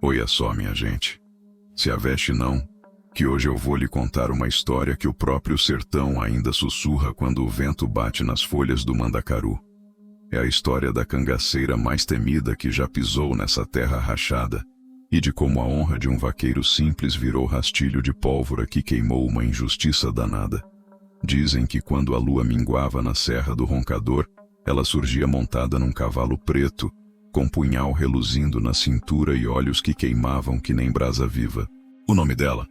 Olha só, minha gente. Se aveste não, que hoje eu vou lhe contar uma história que o próprio sertão ainda sussurra quando o vento bate nas folhas do mandacaru. É a história da cangaceira mais temida que já pisou nessa terra rachada, e de como a honra de um vaqueiro simples virou rastilho de pólvora que queimou uma injustiça danada. Dizem que quando a lua minguava na Serra do Roncador, ela surgia montada num cavalo preto, com punhal reluzindo na cintura e olhos que queimavam que nem brasa viva. O nome dela?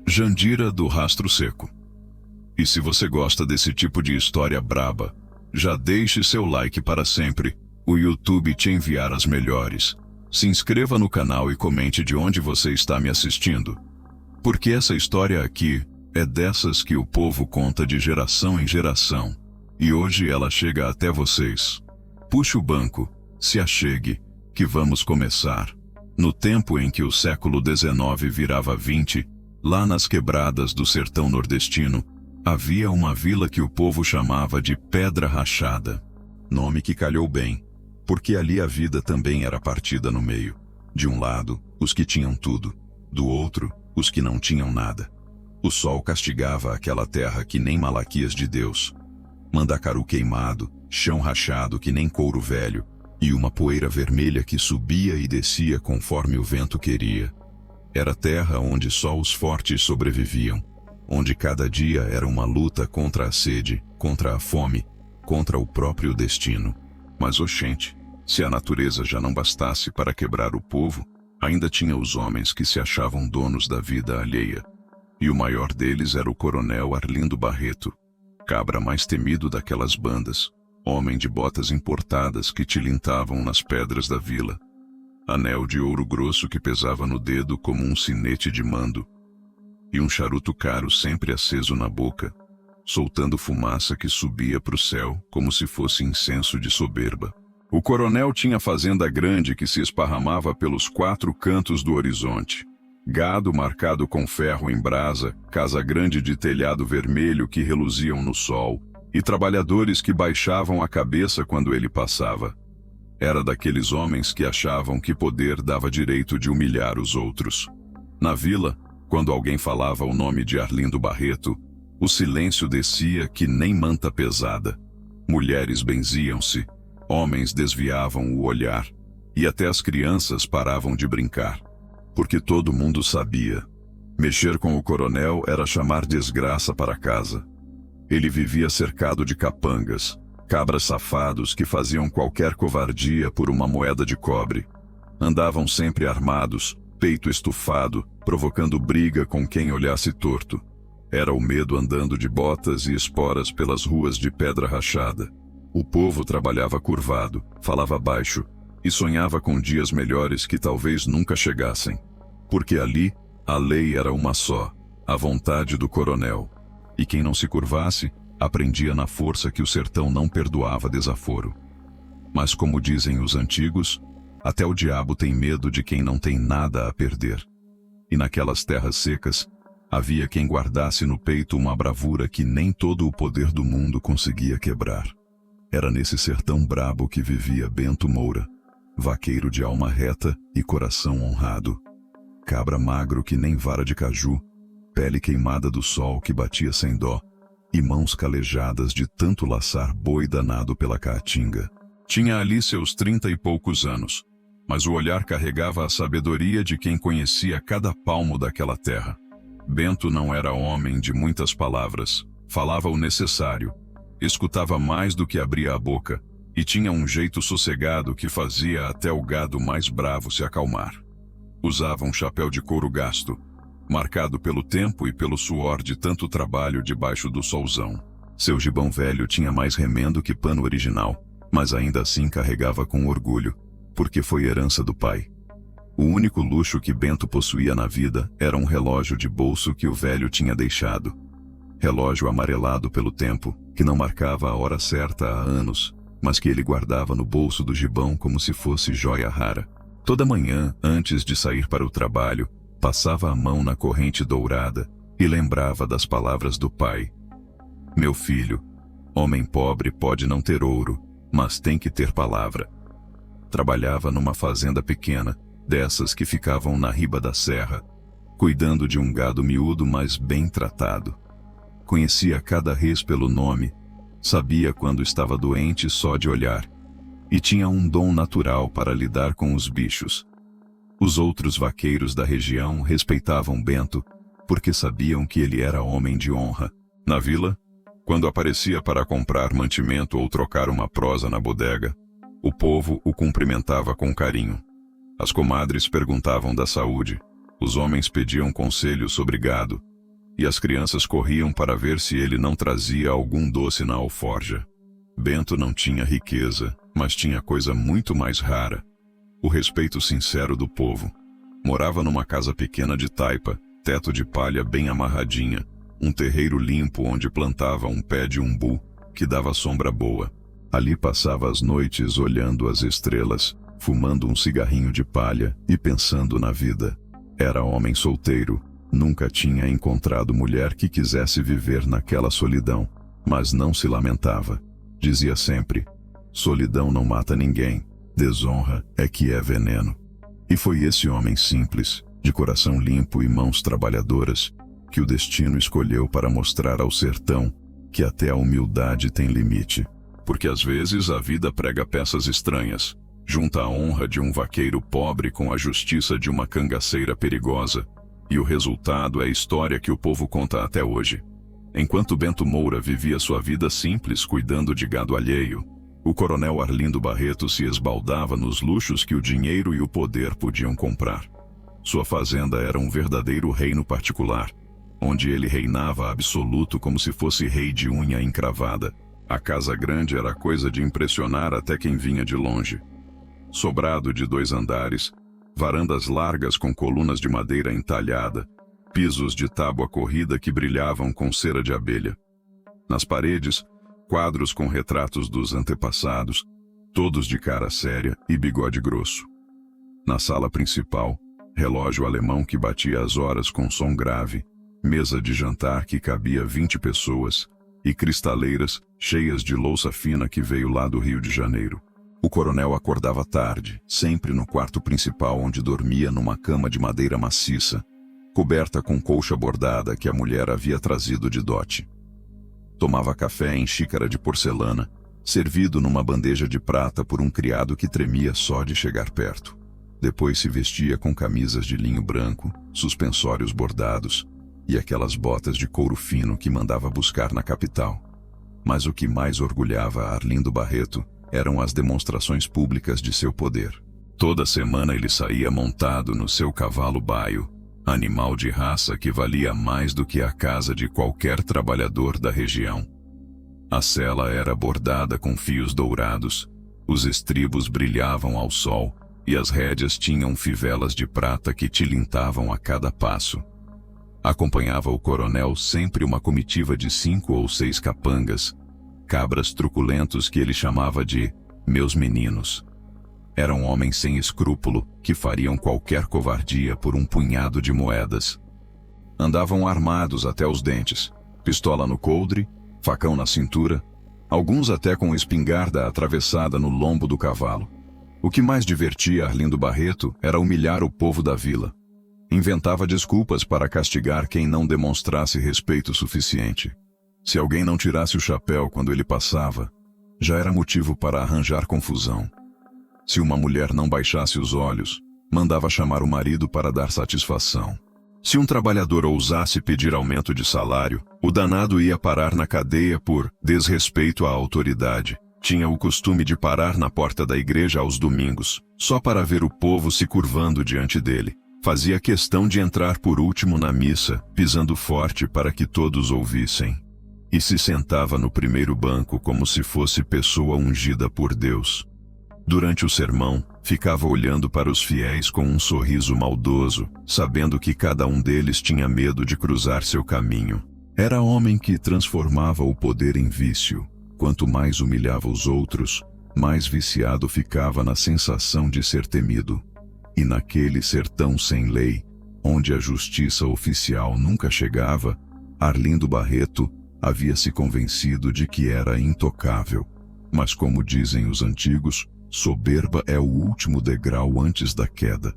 Jandira do Rastro Seco. E se você gosta desse tipo de história braba, já deixe seu like para sempre. O YouTube te enviar as melhores. Se inscreva no canal e comente de onde você está me assistindo. Porque essa história aqui é dessas que o povo conta de geração em geração. E hoje ela chega até vocês. Puxe o banco, se achegue, que vamos começar. No tempo em que o século XIX virava 20, lá nas quebradas do sertão nordestino, havia uma vila que o povo chamava de Pedra Rachada. Nome que calhou bem, porque ali a vida também era partida no meio. De um lado, os que tinham tudo, do outro, os que não tinham nada. O sol castigava aquela terra que nem Malaquias de Deus. Mandacaru queimado, chão rachado que nem couro velho, e uma poeira vermelha que subia e descia conforme o vento queria. Era terra onde só os fortes sobreviviam, onde cada dia era uma luta contra a sede, contra a fome, contra o próprio destino. Mas oxente, se a natureza já não bastasse para quebrar o povo, ainda tinha os homens que se achavam donos da vida alheia. E o maior deles era o coronel Arlindo Barreto, cabra mais temido daquelas bandas, homem de botas importadas que tilintavam nas pedras da vila, anel de ouro grosso que pesava no dedo como um sinete de mando, e um charuto caro sempre aceso na boca, soltando fumaça que subia para o céu como se fosse incenso de soberba. O coronel tinha fazenda grande que se esparramava pelos 4 cantos do horizonte. Gado marcado com ferro em brasa, casa grande de telhado vermelho que reluziam no sol, e trabalhadores que baixavam a cabeça quando ele passava. Era daqueles homens que achavam que poder dava direito de humilhar os outros. Na vila, quando alguém falava o nome de Arlindo Barreto, o silêncio descia que nem manta pesada. Mulheres benziam-se, homens desviavam o olhar, e até as crianças paravam de brincar. Porque todo mundo sabia. Mexer com o coronel era chamar desgraça para casa. Ele vivia cercado de capangas, cabras safados que faziam qualquer covardia por uma moeda de cobre. Andavam sempre armados, peito estufado, provocando briga com quem olhasse torto. Era o medo andando de botas e esporas pelas ruas de Pedra Rachada. O povo trabalhava curvado, falava baixo, e sonhava com dias melhores que talvez nunca chegassem. Porque ali, a lei era uma só, a vontade do coronel. E quem não se curvasse, aprendia na força que o sertão não perdoava desaforo. Mas como dizem os antigos, até o diabo tem medo de quem não tem nada a perder. E naquelas terras secas, havia quem guardasse no peito uma bravura que nem todo o poder do mundo conseguia quebrar. Era nesse sertão brabo que vivia Bento Moura, vaqueiro de alma reta e coração honrado. Cabra magro que nem vara de caju, pele queimada do sol que batia sem dó, e mãos calejadas de tanto laçar boi danado pela caatinga. Tinha ali seus 30 e poucos anos, mas o olhar carregava a sabedoria de quem conhecia cada palmo daquela terra. Bento não era homem de muitas palavras, falava o necessário, escutava mais do que abria a boca, e tinha um jeito sossegado que fazia até o gado mais bravo se acalmar. Usava um chapéu de couro gasto, marcado pelo tempo e pelo suor de tanto trabalho debaixo do solzão. Seu gibão velho tinha mais remendo que pano original, mas ainda assim carregava com orgulho, porque foi herança do pai. O único luxo que Bento possuía na vida era um relógio de bolso que o velho tinha deixado. Relógio amarelado pelo tempo, que não marcava a hora certa há anos, mas que ele guardava no bolso do gibão como se fosse joia rara. Toda manhã, antes de sair para o trabalho, passava a mão na corrente dourada e lembrava das palavras do pai. Meu filho, homem pobre pode não ter ouro, mas tem que ter palavra. Trabalhava numa fazenda pequena, dessas que ficavam na riba da serra, cuidando de um gado miúdo, mas bem tratado. Conhecia cada res pelo nome, sabia quando estava doente só de olhar, e tinha um dom natural para lidar com os bichos. Os outros vaqueiros da região respeitavam Bento, porque sabiam que ele era homem de honra. Na vila, quando aparecia para comprar mantimento ou trocar uma prosa na bodega, o povo o cumprimentava com carinho. As comadres perguntavam da saúde, os homens pediam conselho sobre gado, e as crianças corriam para ver se ele não trazia algum doce na alforja. Bento não tinha riqueza, mas tinha coisa muito mais rara: o respeito sincero do povo. Morava numa casa pequena de taipa, teto de palha bem amarradinha, um terreiro limpo onde plantava um pé de umbu que dava sombra boa. Ali passava as noites olhando as estrelas, fumando um cigarrinho de palha e pensando na vida. Era homem solteiro, nunca tinha encontrado mulher que quisesse viver naquela solidão, mas não se lamentava. Dizia sempre: solidão não mata ninguém, desonra é que é veneno. E foi esse homem simples, de coração limpo e mãos trabalhadoras, que o destino escolheu para mostrar ao sertão que até a humildade tem limite. Porque às vezes a vida prega peças estranhas, junta a honra de um vaqueiro pobre com a justiça de uma cangaceira perigosa, e o resultado é a história que o povo conta até hoje. Enquanto Bento Moura vivia sua vida simples cuidando de gado alheio, o coronel Arlindo Barreto se esbaldava nos luxos que o dinheiro e o poder podiam comprar. Sua fazenda era um verdadeiro reino particular, onde ele reinava absoluto como se fosse rei de unha encravada. A casa grande era coisa de impressionar até quem vinha de longe. Sobrado de 2 andares, varandas largas com colunas de madeira entalhada, pisos de tábua corrida que brilhavam com cera de abelha. Nas paredes, quadros com retratos dos antepassados, todos de cara séria e bigode grosso. Na sala principal, relógio alemão que batia as horas com som grave, mesa de jantar que cabia 20 pessoas e cristaleiras cheias de louça fina que veio lá do Rio de Janeiro. O coronel acordava tarde, sempre no quarto principal, onde dormia numa cama de madeira maciça, coberta com colcha bordada que a mulher havia trazido de dote. Tomava café em xícara de porcelana, servido numa bandeja de prata por um criado que tremia só de chegar perto. Depois se vestia com camisas de linho branco, suspensórios bordados e aquelas botas de couro fino que mandava buscar na capital. Mas o que mais orgulhava Arlindo Barreto eram as demonstrações públicas de seu poder. Toda semana ele saía montado no seu cavalo baio, animal de raça que valia mais do que a casa de qualquer trabalhador da região. A sela era bordada com fios dourados, os estribos brilhavam ao sol e as rédeas tinham fivelas de prata que tilintavam a cada passo. Acompanhava o coronel sempre uma comitiva de 5 ou 6 capangas, cabras truculentos que ele chamava de meus meninos. Eram homens sem escrúpulo que fariam qualquer covardia por um punhado de moedas. Andavam armados até os dentes, pistola no coldre, facão na cintura, alguns até com espingarda atravessada no lombo do cavalo. O que mais divertia Arlindo Barreto era humilhar o povo da vila. Inventava desculpas para castigar quem não demonstrasse respeito suficiente. Se alguém não tirasse o chapéu quando ele passava, já era motivo para arranjar confusão. Se uma mulher não baixasse os olhos, mandava chamar o marido para dar satisfação. Se um trabalhador ousasse pedir aumento de salário, o danado ia parar na cadeia por desrespeito à autoridade. Tinha o costume de parar na porta da igreja aos domingos, só para ver o povo se curvando diante dele. Fazia questão de entrar por último na missa, pisando forte para que todos ouvissem. E se sentava no primeiro banco como se fosse pessoa ungida por Deus. Durante o sermão, ficava olhando para os fiéis com um sorriso maldoso, sabendo que cada um deles tinha medo de cruzar seu caminho. Era homem que transformava o poder em vício. Quanto mais humilhava os outros, mais viciado ficava na sensação de ser temido. E naquele sertão sem lei, onde a justiça oficial nunca chegava, Arlindo Barreto havia se convencido de que era intocável. Mas como dizem os antigos, soberba é o último degrau antes da queda.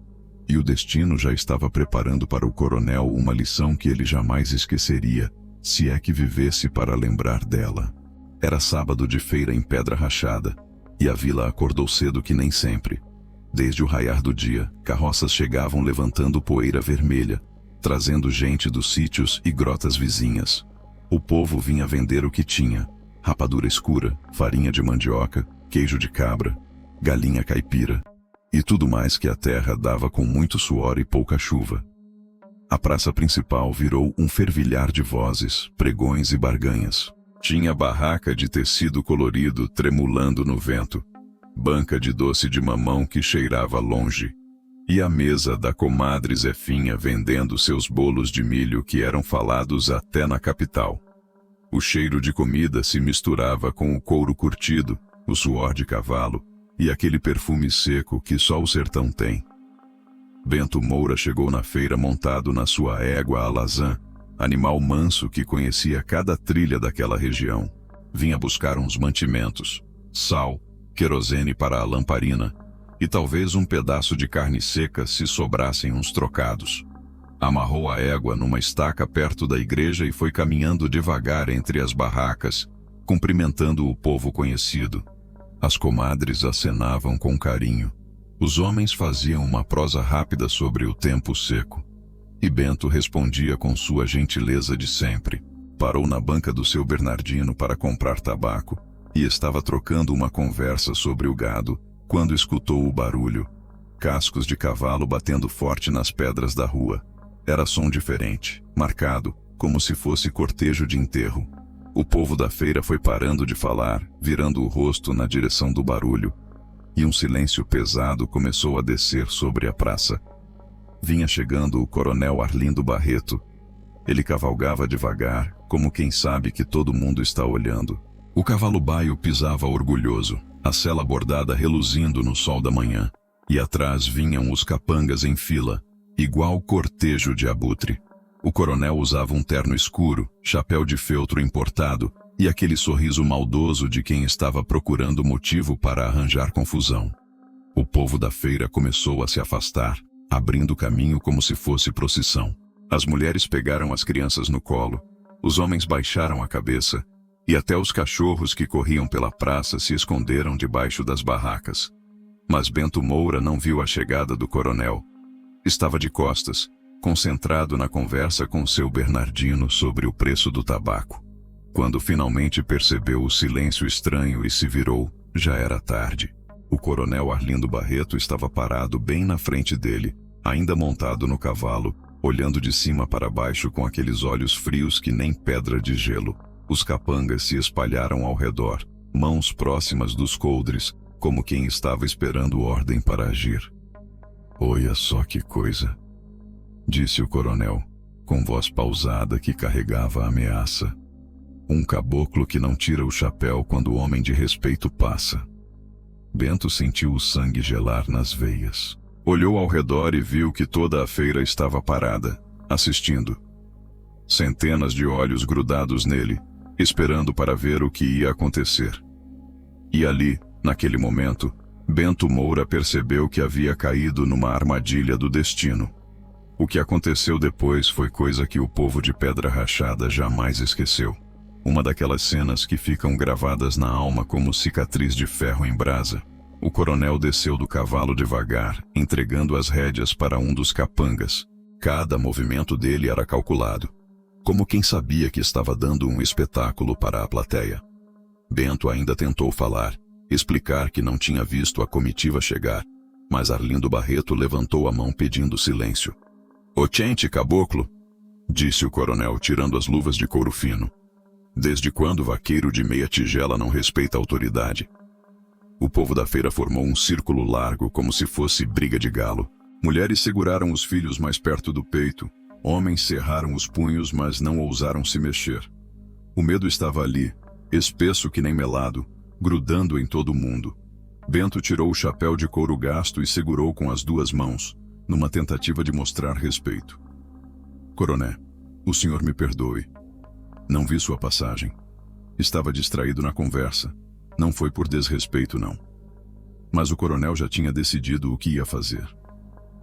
E o destino já estava preparando para o coronel uma lição que ele jamais esqueceria, se é que vivesse para lembrar dela. Era sábado de feira em Pedra Rachada, e a vila acordou cedo que nem sempre. Desde o raiar do dia, carroças chegavam levantando poeira vermelha, trazendo gente dos sítios e grotas vizinhas. O povo vinha vender o que tinha: rapadura escura, farinha de mandioca, queijo de cabra, galinha caipira, e tudo mais que a terra dava com muito suor e pouca chuva. A praça principal virou um fervilhar de vozes, pregões e barganhas. Tinha barraca de tecido colorido tremulando no vento, banca de doce de mamão que cheirava longe, e a mesa da comadre Zefinha vendendo seus bolos de milho que eram falados até na capital. O cheiro de comida se misturava com o couro curtido, o suor de cavalo e aquele perfume seco que só o sertão tem. Bento Moura chegou na feira montado na sua égua alazã, animal manso que conhecia cada trilha daquela região. Vinha buscar uns mantimentos, sal, querosene para a lamparina e talvez um pedaço de carne seca se sobrassem uns trocados. Amarrou a égua numa estaca perto da igreja e foi caminhando devagar entre as barracas, cumprimentando o povo conhecido. As comadres acenavam com carinho. Os homens faziam uma prosa rápida sobre o tempo seco. E Bento respondia com sua gentileza de sempre. Parou na banca do seu Bernardino para comprar tabaco e estava trocando uma conversa sobre o gado quando escutou o barulho. Cascos de cavalo batendo forte nas pedras da rua. Era som diferente, marcado, como se fosse cortejo de enterro. O povo da feira foi parando de falar, virando o rosto na direção do barulho. E um silêncio pesado começou a descer sobre a praça. Vinha chegando o coronel Arlindo Barreto. Ele cavalgava devagar, como quem sabe que todo mundo está olhando. O cavalo baio pisava orgulhoso, a sela bordada reluzindo no sol da manhã. E atrás vinham os capangas em fila, igual cortejo de abutre. O coronel usava um terno escuro, chapéu de feltro importado e aquele sorriso maldoso de quem estava procurando motivo para arranjar confusão. O povo da feira começou a se afastar, abrindo caminho como se fosse procissão. As mulheres pegaram as crianças no colo, os homens baixaram a cabeça, e até os cachorros que corriam pela praça se esconderam debaixo das barracas. Mas Bento Moura não viu a chegada do coronel. Estava de costas, concentrado na conversa com seu Bernardino sobre o preço do tabaco. Quando finalmente percebeu o silêncio estranho e se virou, já era tarde. O coronel Arlindo Barreto estava parado bem na frente dele, ainda montado no cavalo, olhando de cima para baixo com aqueles olhos frios que nem pedra de gelo. Os capangas se espalharam ao redor, mãos próximas dos coldres, como quem estava esperando ordem para agir. "Olha só que coisa", disse o coronel, com voz pausada que carregava a ameaça. "Um caboclo que não tira o chapéu quando o homem de respeito passa." Bento sentiu o sangue gelar nas veias. Olhou ao redor e viu que toda a feira estava parada, assistindo. Centenas de olhos grudados nele, esperando para ver o que ia acontecer. E ali, naquele momento, Bento Moura percebeu que havia caído numa armadilha do destino. O que aconteceu depois foi coisa que o povo de Pedra Rachada jamais esqueceu. Uma daquelas cenas que ficam gravadas na alma como cicatriz de ferro em brasa. O coronel desceu do cavalo devagar, entregando as rédeas para um dos capangas. Cada movimento dele era calculado, como quem sabia que estava dando um espetáculo para a plateia. Bento ainda tentou falar, explicar que não tinha visto a comitiva chegar, mas Arlindo Barreto levantou a mão pedindo silêncio. "Ochente, caboclo", disse o coronel tirando as luvas de couro fino. "Desde quando vaqueiro de meia tigela não respeita a autoridade?" O povo da feira formou um círculo largo como se fosse briga de galo. Mulheres seguraram os filhos mais perto do peito. Homens cerraram os punhos, mas não ousaram se mexer. O medo estava ali, espesso que nem melado, grudando em todo mundo. Bento tirou o chapéu de couro gasto e segurou com as duas mãos, numa tentativa de mostrar respeito. "Coroné, o senhor me perdoe. Não vi sua passagem. Estava distraído na conversa. Não foi por desrespeito, não." Mas o coronel já tinha decidido o que ia fazer.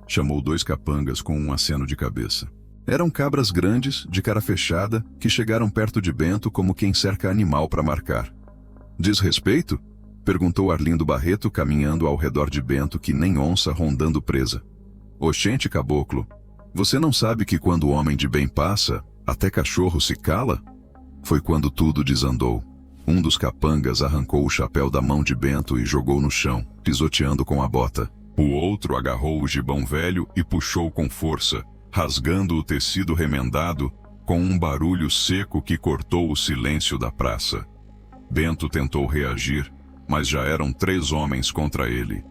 chamou 2 capangas com um aceno de cabeça. Eram cabras grandes, de cara fechada, que chegaram perto de Bento como quem cerca animal para marcar. Diz respeito? Perguntou Arlindo Barreto, caminhando ao redor de Bento que nem onça rondando presa. Oxente, caboclo, você não sabe que quando o homem de bem passa, até cachorro se cala? Foi quando tudo desandou. Um dos capangas arrancou o chapéu da mão de Bento e jogou no chão, pisoteando com a bota. O outro agarrou o gibão velho e puxou com força, rasgando o tecido remendado, com um barulho seco que cortou o silêncio da praça. Bento tentou reagir, mas já eram 3 homens contra ele.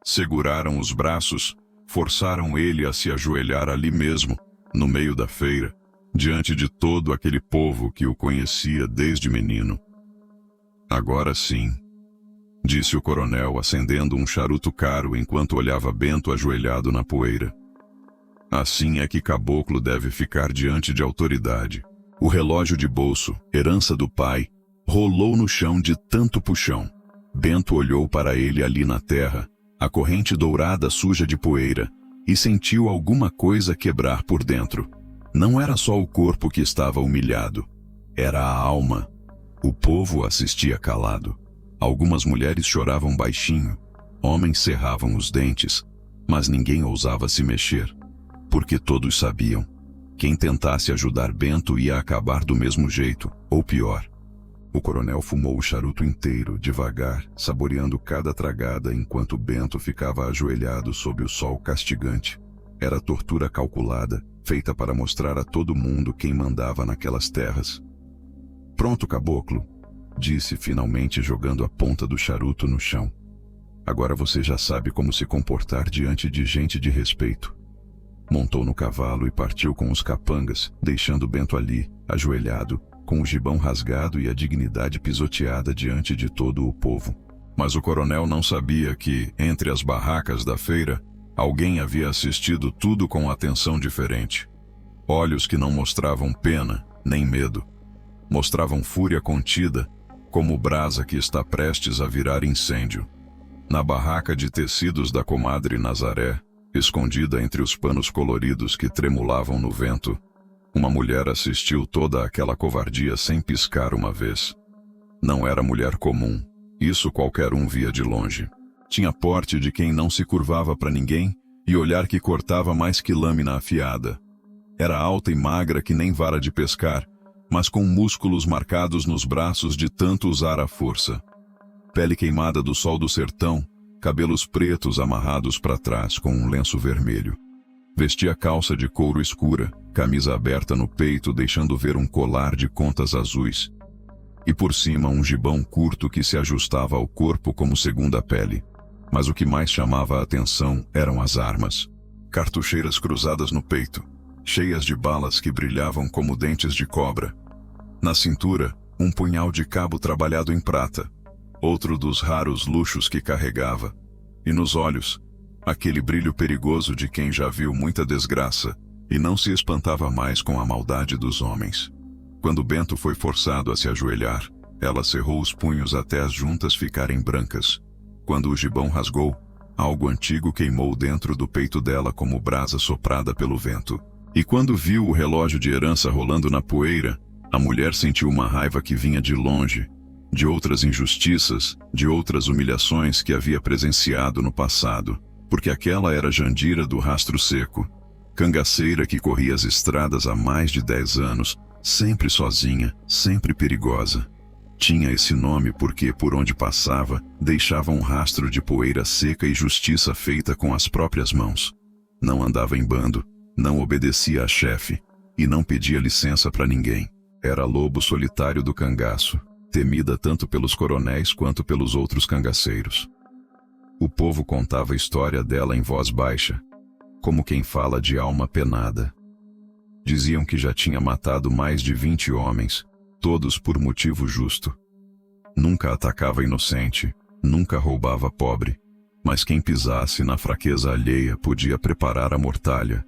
Seguraram os braços, forçaram ele a se ajoelhar ali mesmo, no meio da feira, diante de todo aquele povo que o conhecia desde menino. Agora sim, disse o coronel, acendendo um charuto caro enquanto olhava Bento ajoelhado na poeira. Assim é que caboclo deve ficar diante de autoridade. O relógio de bolso, herança do pai, rolou no chão de tanto puxão. Bento olhou para ele ali na terra, a corrente dourada suja de poeira, e sentiu alguma coisa quebrar por dentro. Não era só o corpo que estava humilhado, era a alma. O povo assistia calado. Algumas mulheres choravam baixinho, homens cerravam os dentes, mas ninguém ousava se mexer, porque todos sabiam, quem tentasse ajudar Bento ia acabar do mesmo jeito, ou pior. O coronel fumou o charuto inteiro, devagar, saboreando cada tragada enquanto Bento ficava ajoelhado sob o sol castigante. Era tortura calculada, feita para mostrar a todo mundo quem mandava naquelas terras. Pronto, caboclo, disse finalmente jogando a ponta do charuto no chão. Agora você já sabe como se comportar diante de gente de respeito. Montou no cavalo e partiu com os capangas, deixando Bento ali, ajoelhado, com o gibão rasgado e a dignidade pisoteada diante de todo o povo. Mas o coronel não sabia que, entre as barracas da feira, alguém havia assistido tudo com atenção diferente. Olhos que não mostravam pena, nem medo. Mostravam fúria contida, como brasa que está prestes a virar incêndio. Na barraca de tecidos da comadre Nazaré, escondida entre os panos coloridos que tremulavam no vento, uma mulher assistiu toda aquela covardia sem piscar uma vez. Não era mulher comum, isso qualquer um via de longe. Tinha porte de quem não se curvava para ninguém e olhar que cortava mais que lâmina afiada. Era alta e magra que nem vara de pescar, mas com músculos marcados nos braços de tanto usar a força. Pele queimada do sol do sertão, cabelos pretos amarrados para trás com um lenço vermelho. Vestia calça de couro escura, camisa aberta no peito deixando ver um colar de contas azuis. E por cima um gibão curto que se ajustava ao corpo como segunda pele. Mas o que mais chamava a atenção eram as armas. Cartucheiras cruzadas no peito, cheias de balas que brilhavam como dentes de cobra. Na cintura, um punhal de cabo trabalhado em prata, outro dos raros luxos que carregava. E nos olhos, aquele brilho perigoso de quem já viu muita desgraça e não se espantava mais com a maldade dos homens. Quando Bento foi forçado a se ajoelhar, ela cerrou os punhos até as juntas ficarem brancas. Quando o gibão rasgou, algo antigo queimou dentro do peito dela como brasa soprada pelo vento. E quando viu o relógio de herança rolando na poeira, a mulher sentiu uma raiva que vinha de longe, de outras injustiças, de outras humilhações que havia presenciado no passado, porque aquela era Jandira do Rastro Seco, cangaceira que corria as estradas há mais de 10 anos, sempre sozinha, sempre perigosa. Tinha esse nome porque, por onde passava, deixava um rastro de poeira seca e justiça feita com as próprias mãos. Não andava em bando, não obedecia a chefe, e não pedia licença para ninguém. Era lobo solitário do cangaço, temida tanto pelos coronéis quanto pelos outros cangaceiros. O povo contava a história dela em voz baixa, como quem fala de alma penada. Diziam que já tinha matado mais de 20 homens, todos por motivo justo. Nunca atacava inocente, nunca roubava pobre, mas quem pisasse na fraqueza alheia podia preparar a mortalha,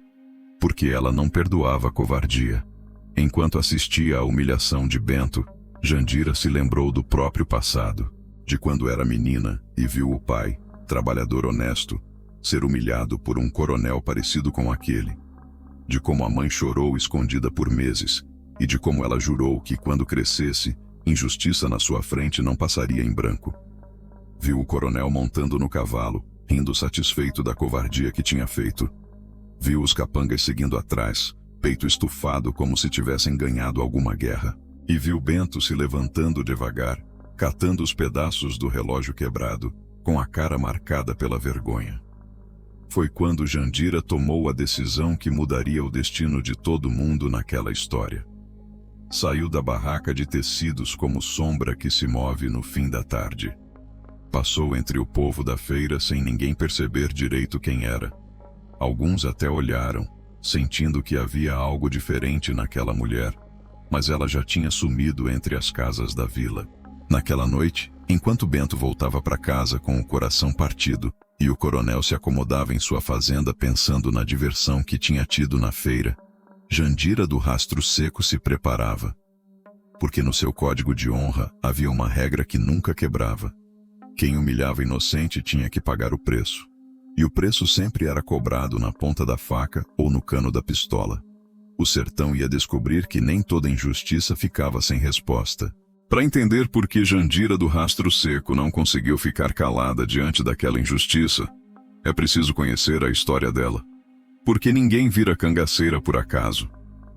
porque ela não perdoava a covardia. Enquanto assistia à humilhação de Bento, Jandira se lembrou do próprio passado, de quando era menina e viu o pai, trabalhador honesto, ser humilhado por um coronel parecido com aquele. De como a mãe chorou escondida por meses, e de como ela jurou que, quando crescesse, injustiça na sua frente não passaria em branco. Viu o coronel montando no cavalo, rindo satisfeito da covardia que tinha feito. Viu os capangas seguindo atrás, peito estufado como se tivessem ganhado alguma guerra. E viu Bento se levantando devagar, catando os pedaços do relógio quebrado, com a cara marcada pela vergonha. Foi quando Jandira tomou a decisão que mudaria o destino de todo mundo naquela história. Saiu da barraca de tecidos como sombra que se move no fim da tarde. Passou entre o povo da feira sem ninguém perceber direito quem era. Alguns até olharam, sentindo que havia algo diferente naquela mulher, mas ela já tinha sumido entre as casas da vila. Naquela noite, enquanto Bento voltava para casa com o coração partido, e o coronel se acomodava em sua fazenda pensando na diversão que tinha tido na feira, Jandira do Rastro Seco se preparava. Porque no seu código de honra havia uma regra que nunca quebrava. Quem humilhava inocente tinha que pagar o preço. E o preço sempre era cobrado na ponta da faca ou no cano da pistola. O sertão ia descobrir que nem toda injustiça ficava sem resposta. Para entender por que Jandira do Rastro Seco não conseguiu ficar calada diante daquela injustiça, é preciso conhecer a história dela. Porque ninguém vira cangaceira por acaso.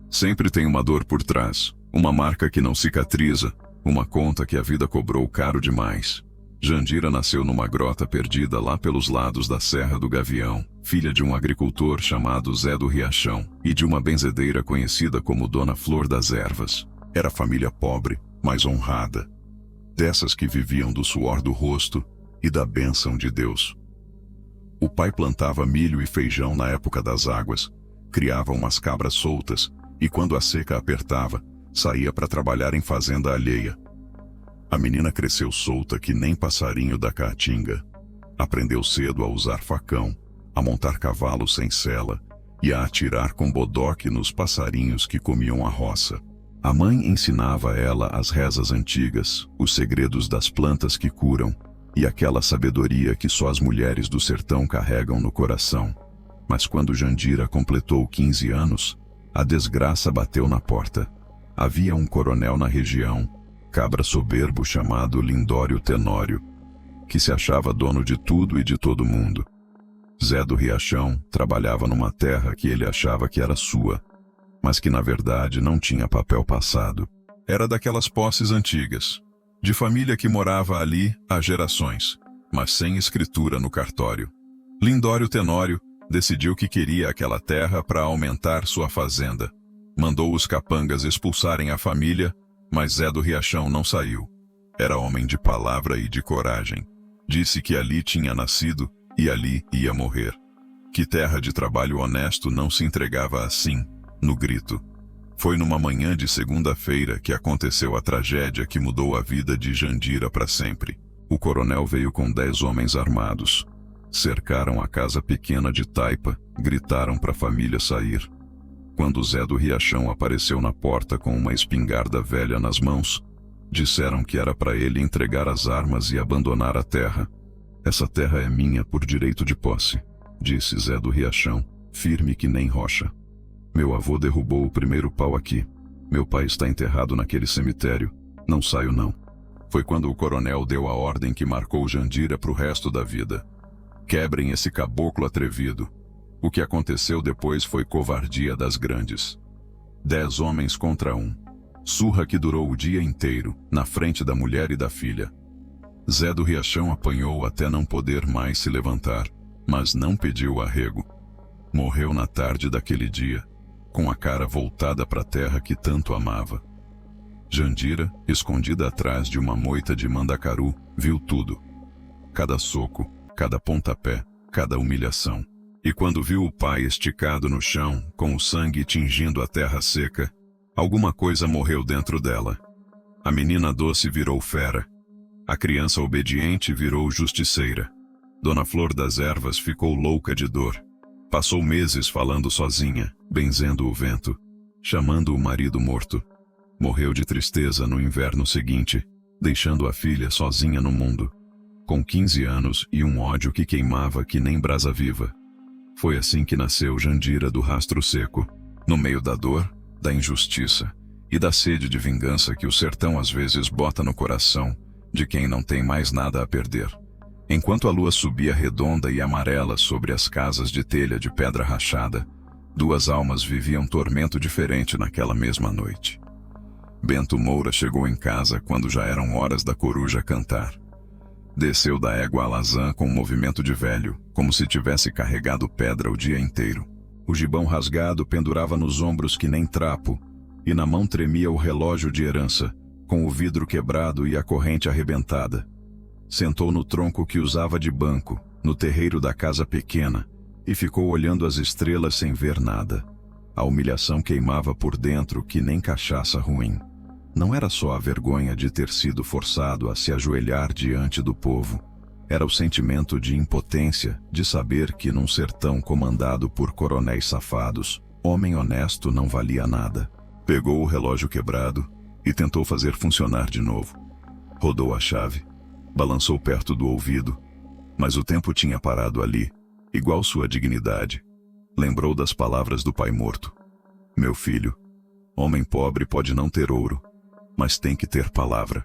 Sempre tem uma dor por trás, uma marca que não cicatriza, uma conta que a vida cobrou caro demais. Jandira nasceu numa grota perdida lá pelos lados da Serra do Gavião, filha de um agricultor chamado Zé do Riachão e de uma benzedeira conhecida como Dona Flor das Ervas. Era família pobre, mas honrada, dessas que viviam do suor do rosto e da bênção de Deus. O pai plantava milho e feijão na época das águas, criava umas cabras soltas e, quando a seca apertava, saía para trabalhar em fazenda alheia. A menina cresceu solta que nem passarinho da caatinga. Aprendeu cedo a usar facão, a montar cavalo sem sela e a atirar com bodoque nos passarinhos que comiam a roça. A mãe ensinava a ela as rezas antigas, os segredos das plantas que curam e aquela sabedoria que só as mulheres do sertão carregam no coração. Mas quando Jandira completou 15 anos, a desgraça bateu na porta. Havia um coronel na região, cabra soberbo chamado Lindório Tenório, que se achava dono de tudo e de todo mundo. Zé do Riachão trabalhava numa terra que ele achava que era sua, mas que na verdade não tinha papel passado. Era daquelas posses antigas, de família que morava ali há gerações, mas sem escritura no cartório. Lindório Tenório decidiu que queria aquela terra para aumentar sua fazenda. Mandou os capangas expulsarem a família, mas Zé do Riachão não saiu. Era homem de palavra e de coragem. Disse que ali tinha nascido e ali ia morrer. Que terra de trabalho honesto não se entregava assim, no grito. Foi numa manhã de segunda-feira que aconteceu a tragédia que mudou a vida de Jandira para sempre. O coronel veio com 10 homens armados. Cercaram a casa pequena de taipa, gritaram para a família sair. Quando Zé do Riachão apareceu na porta com uma espingarda velha nas mãos, disseram que era para ele entregar as armas e abandonar a terra. Essa terra é minha por direito de posse, disse Zé do Riachão, firme que nem rocha. Meu avô derrubou o primeiro pau aqui. Meu pai está enterrado naquele cemitério. Não saio não. Foi quando o coronel deu a ordem que marcou Jandira para o resto da vida. Quebrem esse caboclo atrevido. O que aconteceu depois foi covardia das grandes. 10 homens contra 1. Surra que durou o dia inteiro, na frente da mulher e da filha. Zé do Riachão apanhou até não poder mais se levantar, mas não pediu arrego. Morreu na tarde daquele dia, com a cara voltada para a terra que tanto amava. Jandira, escondida atrás de uma moita de mandacaru, viu tudo. Cada soco, cada pontapé, cada humilhação. E quando viu o pai esticado no chão, com o sangue tingindo a terra seca, alguma coisa morreu dentro dela. A menina doce virou fera. A criança obediente virou justiceira. Dona Flor das Ervas ficou louca de dor. Passou meses falando sozinha, benzendo o vento, chamando o marido morto. Morreu de tristeza no inverno seguinte, deixando a filha sozinha no mundo. com 15 anos e um ódio que queimava que nem brasa viva. Foi assim que nasceu Jandira do Rastro Seco, no meio da dor, da injustiça e da sede de vingança que o sertão às vezes bota no coração de quem não tem mais nada a perder. Enquanto a lua subia redonda e amarela sobre as casas de telha de pedra rachada, duas almas viviam um tormento diferente naquela mesma noite. Bento Moura chegou em casa quando já eram horas da coruja cantar. Desceu da égua alazã com um movimento de velho, como se tivesse carregado pedra o dia inteiro. O gibão rasgado pendurava nos ombros que nem trapo, e na mão tremia o relógio de herança, com o vidro quebrado e a corrente arrebentada. Sentou no tronco que usava de banco, no terreiro da casa pequena, e ficou olhando as estrelas sem ver nada. A humilhação queimava por dentro que nem cachaça ruim. Não era só a vergonha de ter sido forçado a se ajoelhar diante do povo. Era o sentimento de impotência de saber que num sertão comandado por coronéis safados, homem honesto não valia nada. Pegou o relógio quebrado e tentou fazer funcionar de novo. Rodou a chave, balançou perto do ouvido, mas o tempo tinha parado ali, igual sua dignidade. Lembrou das palavras do pai morto. Meu filho, homem pobre pode não ter ouro, mas tem que ter palavra.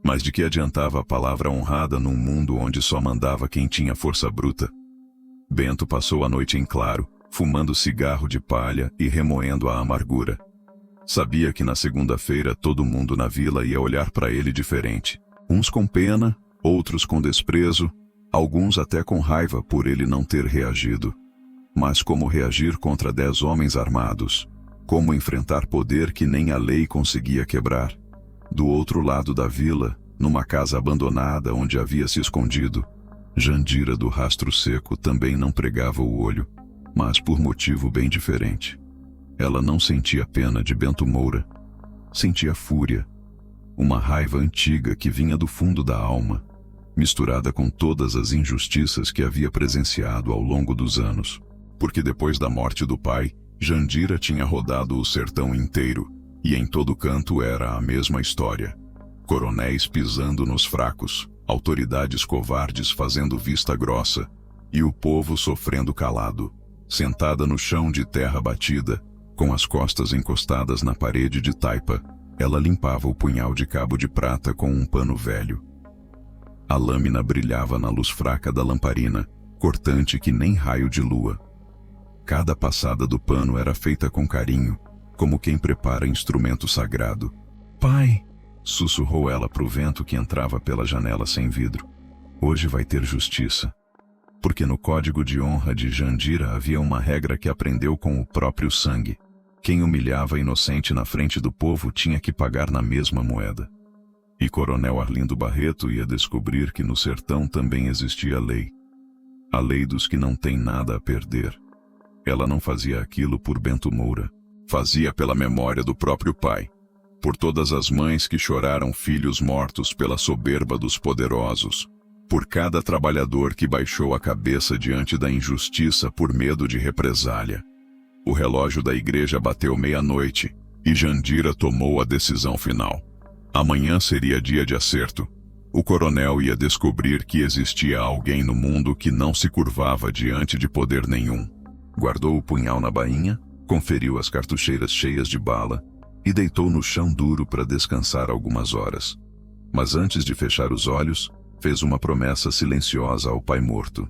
Mas de que adiantava a palavra honrada num mundo onde só mandava quem tinha força bruta? Bento passou a noite em claro, fumando cigarro de palha e remoendo a amargura. Sabia que na segunda-feira todo mundo na vila ia olhar para ele diferente. Uns com pena, outros com desprezo, alguns até com raiva por ele não ter reagido. Mas como reagir contra 10 homens armados? Como enfrentar poder que nem a lei conseguia quebrar? Do outro lado da vila, numa casa abandonada onde havia se escondido, Jandira do Rastro Seco também não pregava o olho, mas por motivo bem diferente. Ela não sentia pena de Bento Moura. Sentia fúria, uma raiva antiga que vinha do fundo da alma, misturada com todas as injustiças que havia presenciado ao longo dos anos. Porque depois da morte do pai, Jandira tinha rodado o sertão inteiro, e em todo canto era a mesma história. Coronéis pisando nos fracos, autoridades covardes fazendo vista grossa, e o povo sofrendo calado. Sentada no chão de terra batida, com as costas encostadas na parede de taipa, ela limpava o punhal de cabo de prata com um pano velho. A lâmina brilhava na luz fraca da lamparina, cortante que nem raio de lua. Cada passada do pano era feita com carinho, como quem prepara instrumento sagrado. Pai, sussurrou ela pro vento que entrava pela janela sem vidro. Hoje vai ter justiça. Porque no código de honra de Jandira havia uma regra que aprendeu com o próprio sangue. Quem humilhava inocente na frente do povo tinha que pagar na mesma moeda. E Coronel Arlindo Barreto ia descobrir que no sertão também existia lei. A lei dos que não têm nada a perder. Ela não fazia aquilo por Bento Moura. Fazia pela memória do próprio pai. Por todas as mães que choraram filhos mortos pela soberba dos poderosos. Por cada trabalhador que baixou a cabeça diante da injustiça por medo de represália. O relógio da igreja bateu meia-noite, e Jandira tomou a decisão final. Amanhã seria dia de acerto. O coronel ia descobrir que existia alguém no mundo que não se curvava diante de poder nenhum. Guardou o punhal na bainha, conferiu as cartucheiras cheias de bala e deitou no chão duro para descansar algumas horas. Mas antes de fechar os olhos, fez uma promessa silenciosa ao pai morto.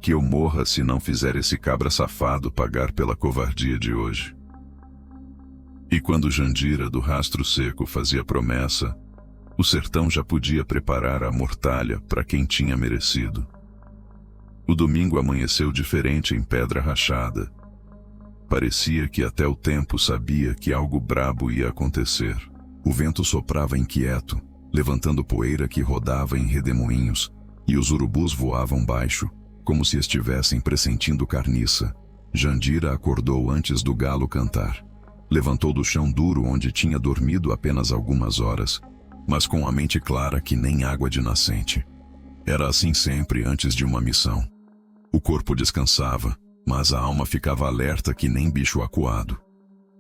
Que eu morra se não fizer esse cabra safado pagar pela covardia de hoje. E quando Jandira do Rastro Seco fazia promessa, o sertão já podia preparar a mortalha para quem tinha merecido. O domingo amanheceu diferente em Pedra Rachada. Parecia que até o tempo sabia que algo brabo ia acontecer. O vento soprava inquieto, levantando poeira que rodava em redemoinhos, e os urubus voavam baixo, como se estivessem pressentindo carniça. Jandira acordou antes do galo cantar. Levantou do chão duro onde tinha dormido apenas algumas horas, mas com a mente clara que nem água de nascente. Era assim sempre antes de uma missão. O corpo descansava, mas a alma ficava alerta que nem bicho acuado.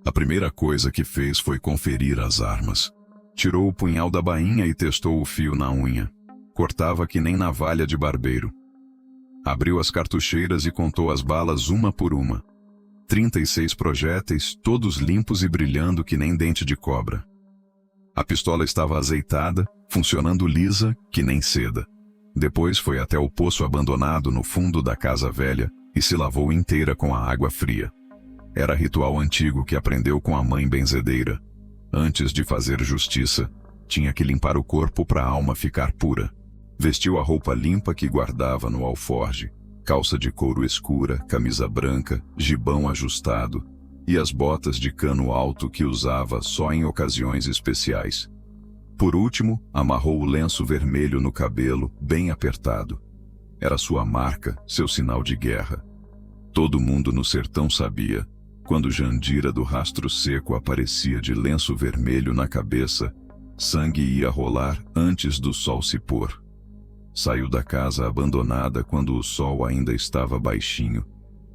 A primeira coisa que fez foi conferir as armas. Tirou o punhal da bainha e testou o fio na unha. Cortava que nem navalha de barbeiro. Abriu as cartucheiras e contou as balas uma por uma. 36 projéteis, todos limpos e brilhando que nem dente de cobra. A pistola estava azeitada, funcionando lisa, que nem seda. Depois foi até o poço abandonado no fundo da casa velha e se lavou inteira com a água fria. Era ritual antigo que aprendeu com a mãe benzedeira. Antes de fazer justiça, tinha que limpar o corpo para a alma ficar pura. Vestiu a roupa limpa que guardava no alforge, calça de couro escura, camisa branca, gibão ajustado e as botas de cano alto que usava só em ocasiões especiais. Por último, amarrou o lenço vermelho no cabelo, bem apertado. Era sua marca, seu sinal de guerra. Todo mundo no sertão sabia. Quando Jandira do Rastro Seco aparecia de lenço vermelho na cabeça, sangue ia rolar antes do sol se pôr. Saiu da casa abandonada quando o sol ainda estava baixinho,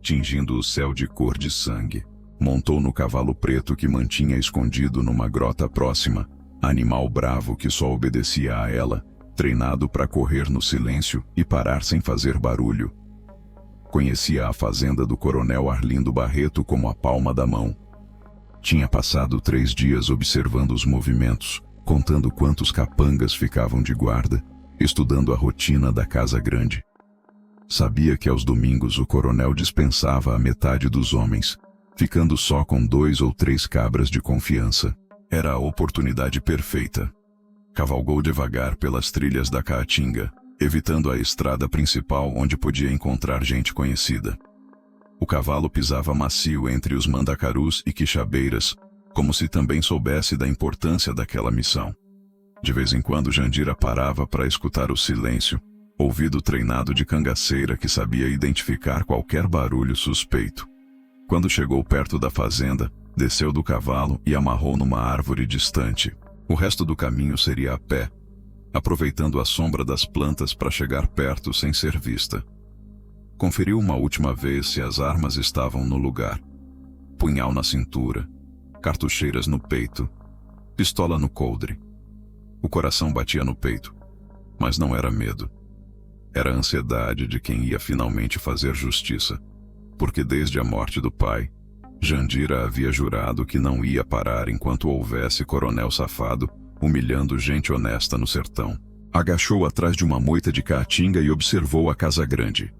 tingindo o céu de cor de sangue. Montou no cavalo preto que mantinha escondido numa grota próxima, animal bravo que só obedecia a ela, treinado para correr no silêncio e parar sem fazer barulho. Conhecia a fazenda do coronel Arlindo Barreto como a palma da mão. Tinha passado 3 dias observando os movimentos, contando quantos capangas ficavam de guarda, estudando a rotina da casa grande. Sabia que aos domingos o coronel dispensava a metade dos homens, ficando só com 2 ou 3 cabras de confiança. Era a oportunidade perfeita. Cavalgou devagar pelas trilhas da Caatinga, evitando a estrada principal onde podia encontrar gente conhecida. O cavalo pisava macio entre os mandacarus e quixabeiras, como se também soubesse da importância daquela missão. De vez em quando Jandira parava para escutar o silêncio, ouvido treinado de cangaceira que sabia identificar qualquer barulho suspeito. Quando chegou perto da fazenda, desceu do cavalo e amarrou numa árvore distante. O resto do caminho seria a pé, aproveitando a sombra das plantas para chegar perto sem ser vista. Conferiu uma última vez se as armas estavam no lugar. Punhal na cintura, cartucheiras no peito, pistola no coldre. O coração batia no peito, mas não era medo. Era a ansiedade de quem ia finalmente fazer justiça, porque desde a morte do pai, Jandira havia jurado que não ia parar enquanto houvesse coronel safado humilhando gente honesta no sertão. Agachou atrás de uma moita de caatinga e observou a casa grande.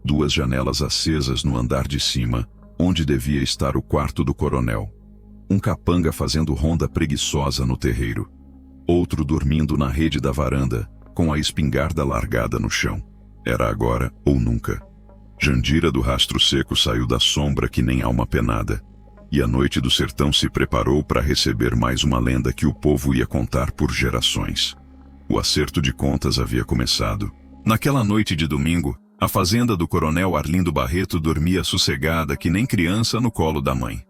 2 janelas acesas no andar de cima, onde devia estar o quarto do coronel. Um capanga fazendo ronda preguiçosa no terreiro. Outro dormindo na rede da varanda, com a espingarda largada no chão. Era agora ou nunca. Jandira do Rastro Seco saiu da sombra que nem alma penada. E a noite do sertão se preparou para receber mais uma lenda que o povo ia contar por gerações. O acerto de contas havia começado. Naquela noite de domingo, a fazenda do coronel Arlindo Barreto dormia sossegada que nem criança no colo da mãe.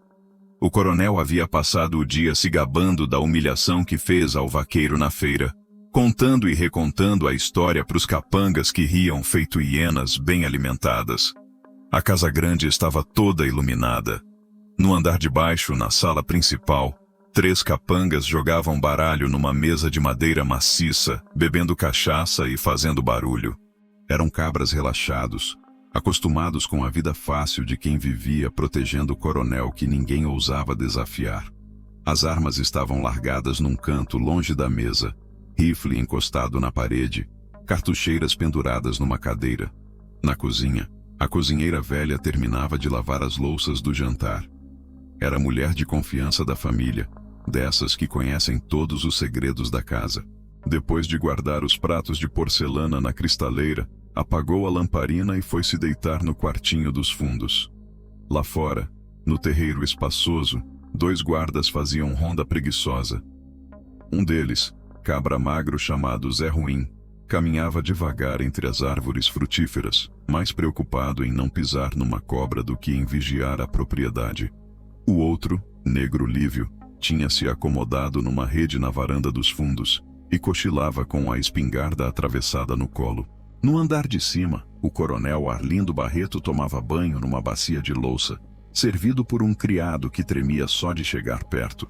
O coronel havia passado o dia se gabando da humilhação que fez ao vaqueiro na feira, contando e recontando a história para os capangas que riam feito hienas bem alimentadas. A casa grande estava toda iluminada. No andar de baixo, na sala principal, 3 capangas jogavam baralho numa mesa de madeira maciça, bebendo cachaça e fazendo barulho. Eram cabras relaxados, acostumados com a vida fácil de quem vivia protegendo o coronel que ninguém ousava desafiar. As armas estavam largadas num canto longe da mesa, rifle encostado na parede, cartucheiras penduradas numa cadeira. Na cozinha, a cozinheira velha terminava de lavar as louças do jantar. Era mulher de confiança da família, dessas que conhecem todos os segredos da casa. Depois de guardar os pratos de porcelana na cristaleira, apagou a lamparina e foi se deitar no quartinho dos fundos. Lá fora, no terreiro espaçoso, 2 guardas faziam ronda preguiçosa. Um deles, cabra magro chamado Zé Ruim, caminhava devagar entre as árvores frutíferas, mais preocupado em não pisar numa cobra do que em vigiar a propriedade. O outro, negro Lívio, tinha se acomodado numa rede na varanda dos fundos e cochilava com a espingarda atravessada no colo. No andar de cima, o coronel Arlindo Barreto tomava banho numa bacia de louça, servido por um criado que tremia só de chegar perto.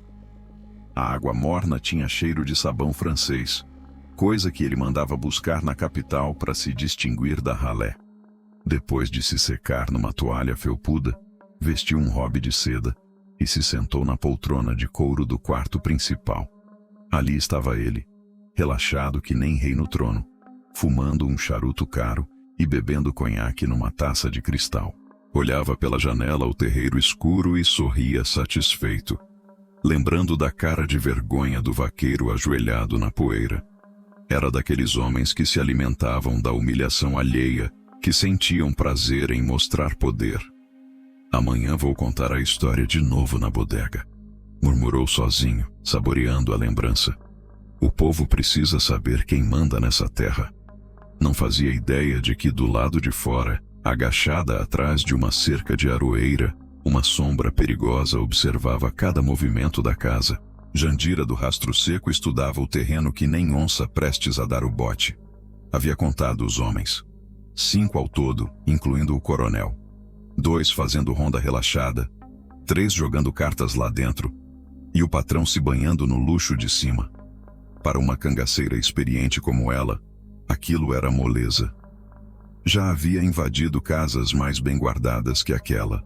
A água morna tinha cheiro de sabão francês. coisa que ele mandava buscar na capital para se distinguir da ralé. Depois de se secar numa toalha felpuda, vestiu um robe de seda e se sentou na poltrona de couro do quarto principal. Ali estava ele, relaxado que nem rei no trono, fumando um charuto caro e bebendo conhaque numa taça de cristal. Olhava pela janela o terreiro escuro e sorria satisfeito, lembrando da cara de vergonha do vaqueiro ajoelhado na poeira. Era daqueles homens que se alimentavam da humilhação alheia, que sentiam prazer em mostrar poder. Amanhã vou contar a história de novo na bodega, murmurou sozinho, saboreando a lembrança. O povo precisa saber quem manda nessa terra. Não fazia ideia de que do lado de fora, agachada atrás de uma cerca de aroeira, uma sombra perigosa observava cada movimento da casa. Jandira do Rastro Seco estudava o terreno que nem onça prestes a dar o bote. Havia contado os homens. 5 ao todo, incluindo o coronel. 2 fazendo ronda relaxada, 3 jogando cartas lá dentro, e o patrão se banhando no luxo de cima. Para uma cangaceira experiente como ela, aquilo era moleza. Já havia invadido casas mais bem guardadas que aquela.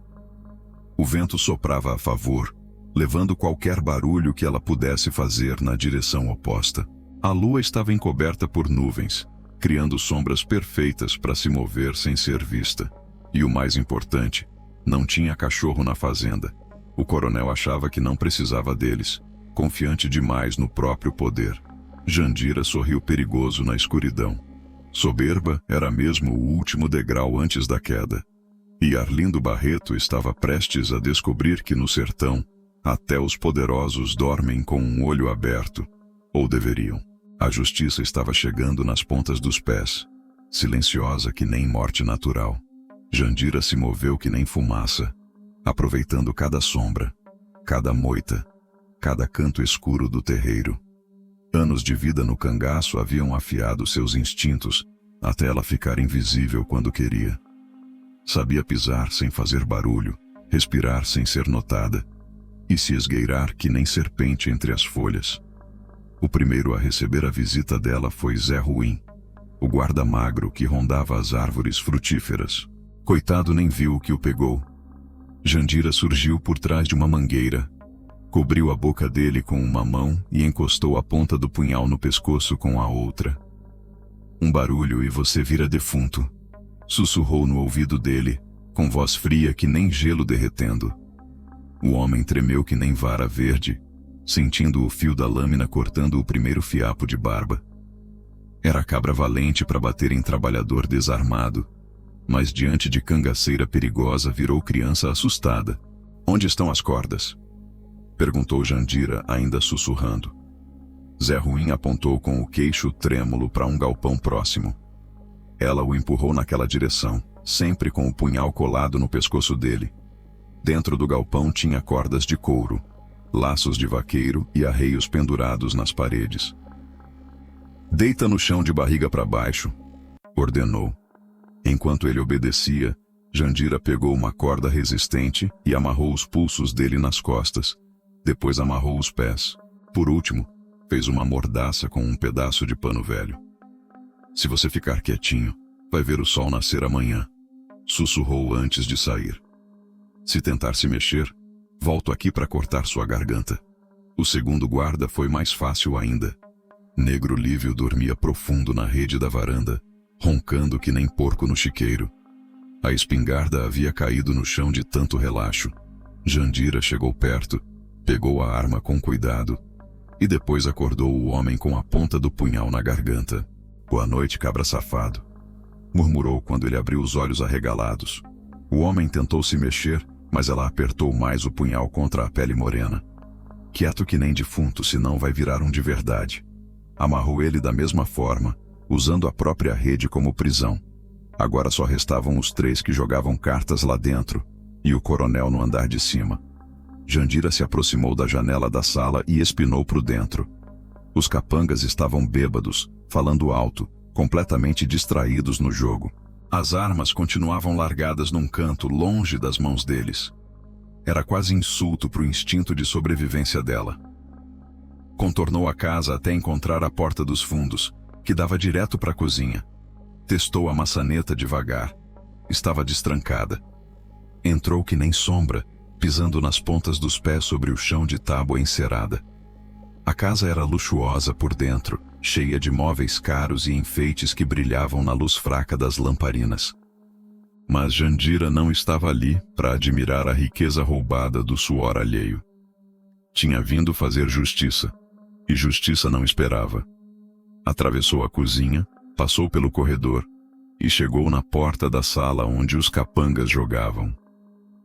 O vento soprava a favor, levando qualquer barulho que ela pudesse fazer na direção oposta. A lua estava encoberta por nuvens, criando sombras perfeitas para se mover sem ser vista. E o mais importante, não tinha cachorro na fazenda. O coronel achava que não precisava deles, confiante demais no próprio poder. Jandira sorriu perigoso na escuridão. Soberba era mesmo o último degrau antes da queda. E Arlindo Barreto estava prestes a descobrir que no sertão, até os poderosos dormem com um olho aberto. Ou deveriam. A justiça estava chegando nas pontas dos pés, silenciosa que nem morte natural. Jandira se moveu que nem fumaça, aproveitando cada sombra, cada moita, cada canto escuro do terreiro. Anos de vida no cangaço haviam afiado seus instintos até ela ficar invisível quando queria. Sabia pisar sem fazer barulho, respirar sem ser notada e se esgueirar que nem serpente entre as folhas. O primeiro a receber a visita dela foi Zé Ruim, o guarda magro que rondava as árvores frutíferas. Coitado nem viu o que o pegou. Jandira surgiu por trás de uma mangueira, cobriu a boca dele com uma mão e encostou a ponta do punhal no pescoço com a outra. Um barulho e você vira defunto, sussurrou no ouvido dele, com voz fria que nem gelo derretendo. O homem tremeu que nem vara verde, sentindo o fio da lâmina cortando o primeiro fiapo de barba. Era cabra valente para bater em trabalhador desarmado, mas diante de cangaceira perigosa virou criança assustada. Onde estão as cordas? Perguntou Jandira, ainda sussurrando. Zé Ruim apontou com o queixo trêmulo para um galpão próximo. Ela o empurrou naquela direção, sempre com o punhal colado no pescoço dele. Dentro do galpão tinha cordas de couro, laços de vaqueiro e arreios pendurados nas paredes. Deita no chão de barriga para baixo, ordenou. Enquanto ele obedecia, Jandira pegou uma corda resistente e amarrou os pulsos dele nas costas. Depois amarrou os pés. Por último, fez uma mordaça com um pedaço de pano velho. Se você ficar quietinho, vai ver o sol nascer amanhã, sussurrou antes de sair. Se tentar se mexer, volto aqui para cortar sua garganta. O segundo guarda foi mais fácil ainda. Negro Lívio dormia profundo na rede da varanda, roncando que nem porco no chiqueiro. A espingarda havia caído no chão de tanto relaxo. Jandira chegou perto, pegou a arma com cuidado e depois acordou o homem com a ponta do punhal na garganta. Boa noite, cabra safado, murmurou quando ele abriu os olhos arregalados. O homem tentou se mexer, mas ela apertou mais o punhal contra a pele morena. Quieto que nem defunto, senão vai virar um de verdade. Amarrou ele da mesma forma, usando a própria rede como prisão. Agora só restavam os 3 que jogavam cartas lá dentro, e o coronel no andar de cima. Jandira se aproximou da janela da sala e espinou pro dentro. Os capangas estavam bêbados, falando alto, completamente distraídos no jogo. As armas continuavam largadas num canto longe das mãos deles. Era quase insulto pro instinto de sobrevivência dela. Contornou a casa até encontrar a porta dos fundos, que dava direto para a cozinha. Testou a maçaneta devagar. Estava destrancada. Entrou que nem sombra, pisando nas pontas dos pés sobre o chão de tábua encerada. A casa era luxuosa por dentro, cheia de móveis caros e enfeites que brilhavam na luz fraca das lamparinas. Mas Jandira não estava ali para admirar a riqueza roubada do suor alheio. Tinha vindo fazer justiça, e justiça não esperava. Atravessou a cozinha, passou pelo corredor e chegou na porta da sala onde os capangas jogavam.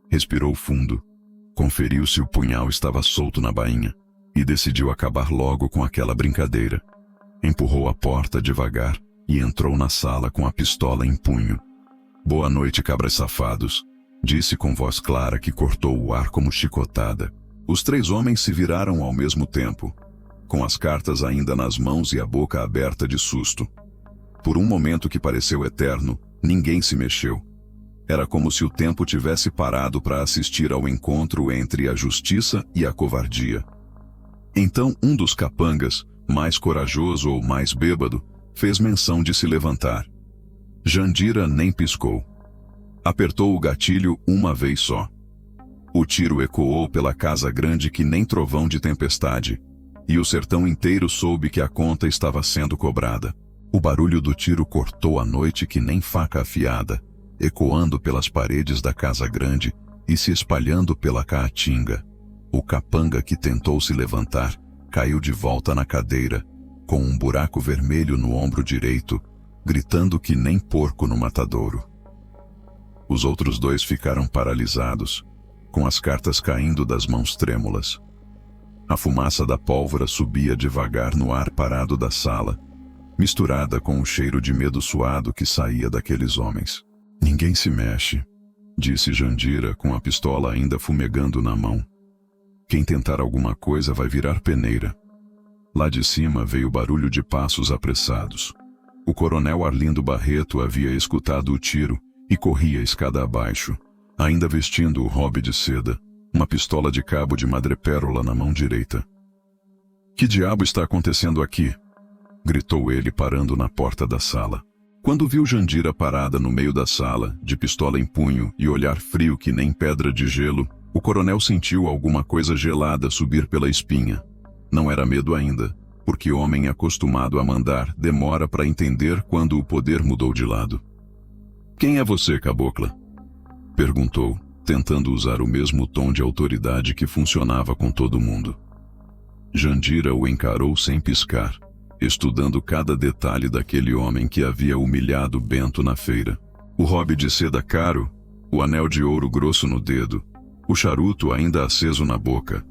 Respirou fundo, conferiu se o punhal estava solto na bainha e decidiu acabar logo com aquela brincadeira. Empurrou a porta devagar e entrou na sala com a pistola em punho. "Boa noite, cabras safados", disse com voz clara que cortou o ar como chicotada. Os 3 homens se viraram ao mesmo tempo, com as cartas ainda nas mãos e a boca aberta de susto. Por um momento que pareceu eterno, ninguém se mexeu. Era como se o tempo tivesse parado para assistir ao encontro entre a justiça e a covardia. Então um dos capangas, mais corajoso ou mais bêbado, fez menção de se levantar. Jandira nem piscou. Apertou o gatilho uma vez só. O tiro ecoou pela casa grande que nem trovão de tempestade, e o sertão inteiro soube que a conta estava sendo cobrada. O barulho do tiro cortou a noite que nem faca afiada, ecoando pelas paredes da casa grande e se espalhando pela caatinga. O capanga que tentou se levantar caiu de volta na cadeira, com um buraco vermelho no ombro direito, gritando que nem porco no matadouro. Os outros 2 ficaram paralisados, com as cartas caindo das mãos trêmulas. A fumaça da pólvora subia devagar no ar parado da sala, misturada com o cheiro de medo suado que saía daqueles homens. "Ninguém se mexe", disse Jandira com a pistola ainda fumegando na mão. "Quem tentar alguma coisa vai virar peneira." Lá de cima veio barulho de passos apressados. O coronel Arlindo Barreto havia escutado o tiro e corria a escada abaixo, ainda vestindo o robe de seda, uma pistola de cabo de madrepérola na mão direita. "Que diabo está acontecendo aqui?" gritou ele parando na porta da sala. Quando viu Jandira parada no meio da sala, de pistola em punho e olhar frio que nem pedra de gelo, o coronel sentiu alguma coisa gelada subir pela espinha. Não era medo ainda, porque homem acostumado a mandar demora para entender quando o poder mudou de lado. "Quem é você, cabocla?" perguntou, tentando usar o mesmo tom de autoridade que funcionava com todo mundo. Jandira o encarou sem piscar, estudando cada detalhe daquele homem que havia humilhado Bento na feira. O robe de seda caro, o anel de ouro grosso no dedo, o charuto ainda aceso na boca.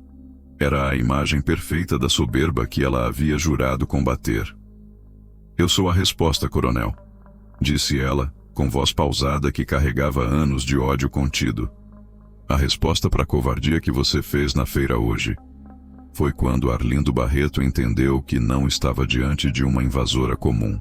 Era a imagem perfeita da soberba que ela havia jurado combater. "Eu sou a resposta, coronel", disse ela, com voz pausada que carregava anos de ódio contido. "A resposta para a covardia que você fez na feira hoje." Foi quando Arlindo Barreto entendeu que não estava diante de uma invasora comum.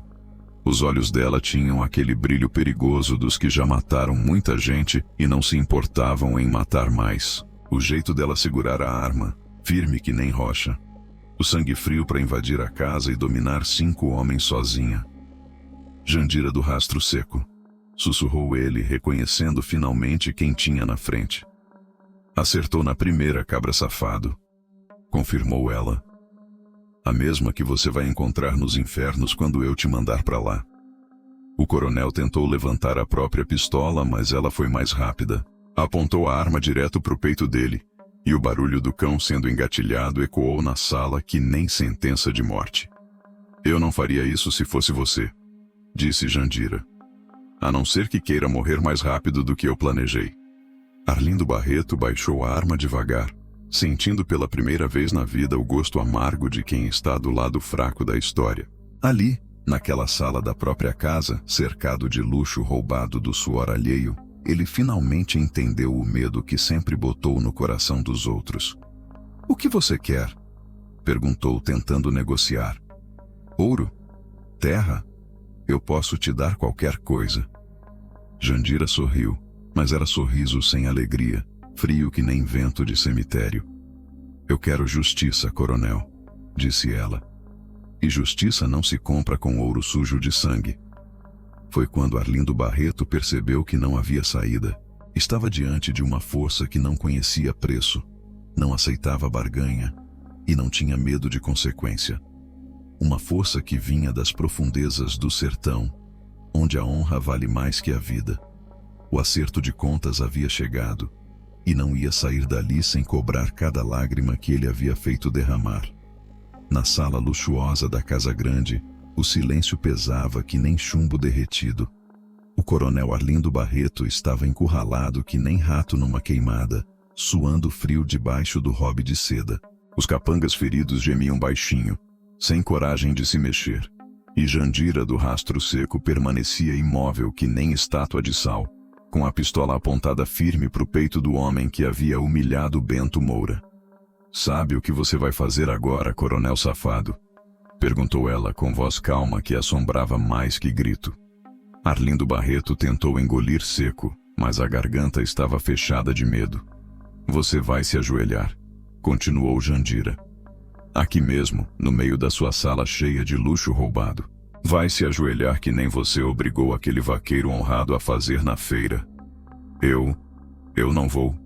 Os olhos dela tinham aquele brilho perigoso dos que já mataram muita gente e não se importavam em matar mais. O jeito dela segurar a arma, firme que nem rocha. O sangue frio para invadir a casa e dominar 5 homens sozinha. "Jandira do Rastro Seco", sussurrou ele, reconhecendo finalmente quem tinha na frente. "Acertou na primeira, cabra safado", confirmou ela. "A mesma que você vai encontrar nos infernos quando eu te mandar para lá." O coronel tentou levantar a própria pistola, mas ela foi mais rápida. Apontou a arma direto para o peito dele, e o barulho do cão sendo engatilhado ecoou na sala que nem sentença de morte. "Eu não faria isso se fosse você", disse Jandira. "A não ser que queira morrer mais rápido do que eu planejei." Arlindo Barreto baixou a arma devagar, sentindo pela primeira vez na vida o gosto amargo de quem está do lado fraco da história. Ali, naquela sala da própria casa, cercado de luxo roubado do suor alheio, ele finalmente entendeu o medo que sempre botou no coração dos outros. "O que você quer?" perguntou, tentando negociar. "Ouro? Terra? Eu posso te dar qualquer coisa." Jandira sorriu, mas era sorriso sem alegria, frio que nem vento de cemitério. "Eu quero justiça, coronel", disse ela. E justiça não se compra com ouro sujo de sangue. Foi quando Arlindo Barreto percebeu que não havia saída. Estava diante de uma força que não conhecia preço, não aceitava barganha e não tinha medo de consequência. Uma força que vinha das profundezas do sertão, onde a honra vale mais que a vida. O acerto de contas havia chegado e não ia sair dali sem cobrar cada lágrima que ele havia feito derramar. Na sala luxuosa da Casa Grande, o silêncio pesava que nem chumbo derretido. O coronel Arlindo Barreto estava encurralado que nem rato numa queimada, suando frio debaixo do robe de seda. Os capangas feridos gemiam baixinho, sem coragem de se mexer. E Jandira do Rastro Seco permanecia imóvel que nem estátua de sal, com a pistola apontada firme para o peito do homem que havia humilhado Bento Moura. "Sabe o que você vai fazer agora, coronel safado?" perguntou ela com voz calma que assombrava mais que grito. Arlindo Barreto tentou engolir seco, mas a garganta estava fechada de medo. "Você vai se ajoelhar", continuou Jandira. "Aqui mesmo, no meio da sua sala cheia de luxo roubado. Vai se ajoelhar que nem você obrigou aquele vaqueiro honrado a fazer na feira." Eu não vou",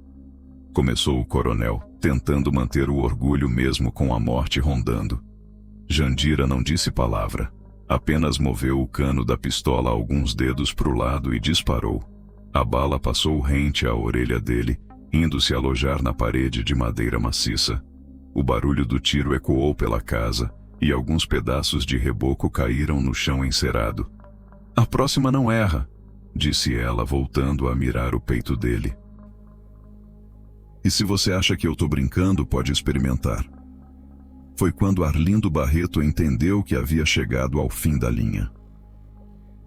começou o coronel, tentando manter o orgulho mesmo com a morte rondando. Jandira não disse palavra, apenas moveu o cano da pistola alguns dedos para o lado e disparou. A bala passou rente à orelha dele, indo se alojar na parede de madeira maciça. O barulho do tiro ecoou pela casa, e alguns pedaços de reboco caíram no chão encerado. "A próxima não erra", disse ela, voltando a mirar o peito dele. "E se você acha que eu tô brincando, pode experimentar." Foi quando Arlindo Barreto entendeu que havia chegado ao fim da linha.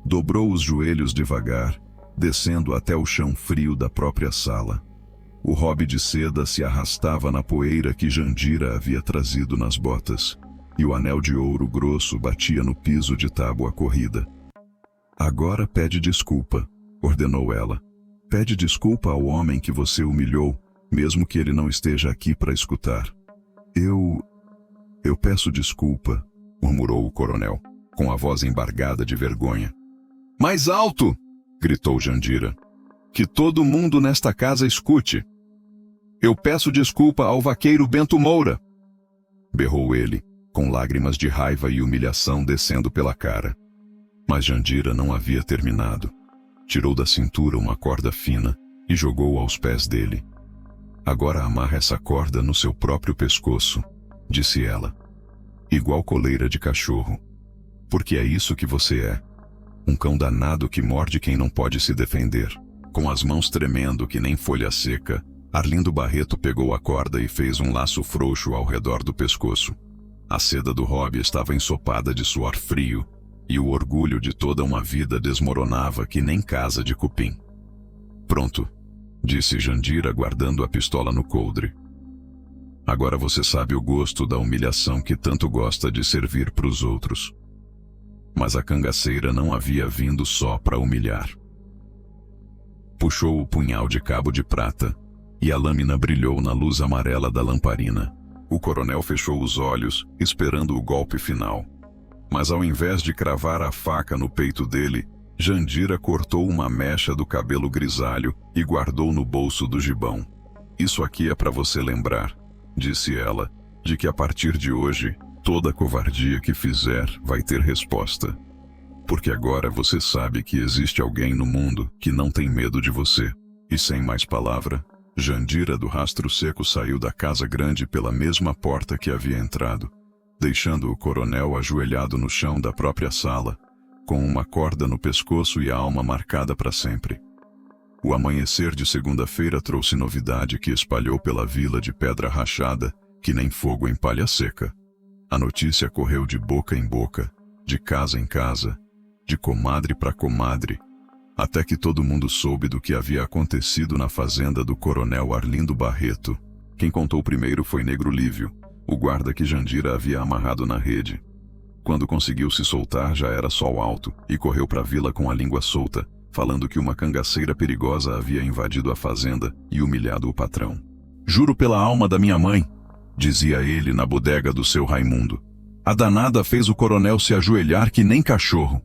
Dobrou os joelhos devagar, descendo até o chão frio da própria sala. O robe de seda se arrastava na poeira que Jandira havia trazido nas botas, e o anel de ouro grosso batia no piso de tábua corrida. "Agora pede desculpa", ordenou ela. "Pede desculpa ao homem que você humilhou, mesmo que ele não esteja aqui para escutar." Eu peço desculpa", murmurou o coronel, com a voz embargada de vergonha. "Mais alto!" gritou Jandira. "Que todo mundo nesta casa escute. Eu peço desculpa ao vaqueiro Bento Moura!" berrou ele, com lágrimas de raiva e humilhação descendo pela cara. Mas Jandira não havia terminado. Tirou da cintura uma corda fina e jogou aos pés dele. "Agora amarra essa corda no seu próprio pescoço", disse ela. "Igual coleira de cachorro. Porque é isso que você é. Um cão danado que morde quem não pode se defender." Com as mãos tremendo que nem folha seca, Arlindo Barreto pegou a corda e fez um laço frouxo ao redor do pescoço. A seda do robe estava ensopada de suor frio, e o orgulho de toda uma vida desmoronava que nem casa de cupim. "Pronto", disse Jandira guardando a pistola no coldre. "Agora você sabe o gosto da humilhação que tanto gosta de servir para os outros." Mas a cangaceira não havia vindo só para humilhar. Puxou o punhal de cabo de prata, e a lâmina brilhou na luz amarela da lamparina. O coronel fechou os olhos, esperando o golpe final. Mas ao invés de cravar a faca no peito dele, Jandira cortou uma mecha do cabelo grisalho e guardou no bolso do gibão. "Isso aqui é para você lembrar", disse ela, "de que a partir de hoje, toda covardia que fizer vai ter resposta. Porque agora você sabe que existe alguém no mundo que não tem medo de você." E sem mais palavra, Jandira do Rastro Seco saiu da Casa Grande pela mesma porta que havia entrado, deixando o coronel ajoelhado no chão da própria sala, com uma corda no pescoço e a alma marcada para sempre. O amanhecer de segunda-feira trouxe novidade que espalhou pela vila de Pedra Rachada, que nem fogo em palha seca. A notícia correu de boca em boca, de casa em casa, de comadre para comadre, até que todo mundo soube do que havia acontecido na fazenda do coronel Arlindo Barreto. Quem contou primeiro foi Negro Lívio, o guarda que Jandira havia amarrado na rede. Quando conseguiu se soltar já era sol alto, e correu para a vila com a língua solta, falando que uma cangaceira perigosa havia invadido a fazenda e humilhado o patrão. "Juro pela alma da minha mãe", dizia ele na bodega do seu Raimundo, A danada fez o coronel se ajoelhar que nem cachorro.